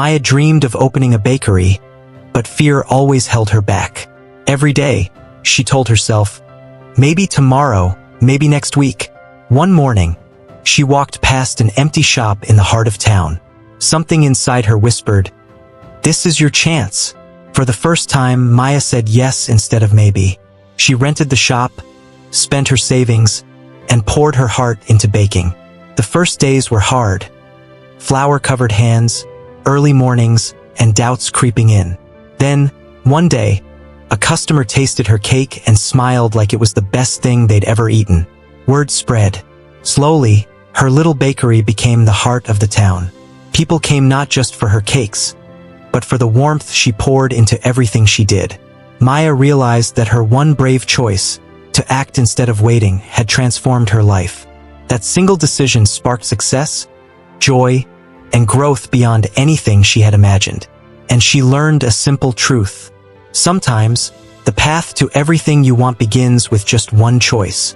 Maya dreamed of opening a bakery, but fear always held her back. Every day, she told herself, maybe tomorrow, maybe next week. One morning, she walked past an empty shop in the heart of town. Something inside her whispered, "This is your chance." For the first time, Maya said yes instead of maybe. She rented the shop, spent her savings, and poured her heart into baking. The first days were hard. Flour-covered hands, early mornings, and doubts creeping in. Then, one day, a customer tasted her cake and smiled like it was the best thing they'd ever eaten. Word spread. Slowly, her little bakery became the heart of the town. People came not just for her cakes, but for the warmth she poured into everything she did. Maya realized that her one brave choice, to act instead of waiting, had transformed her life. That single decision sparked success, joy, and growth beyond anything she had imagined. And she learned a simple truth. Sometimes, the path to everything you want begins with just one choice.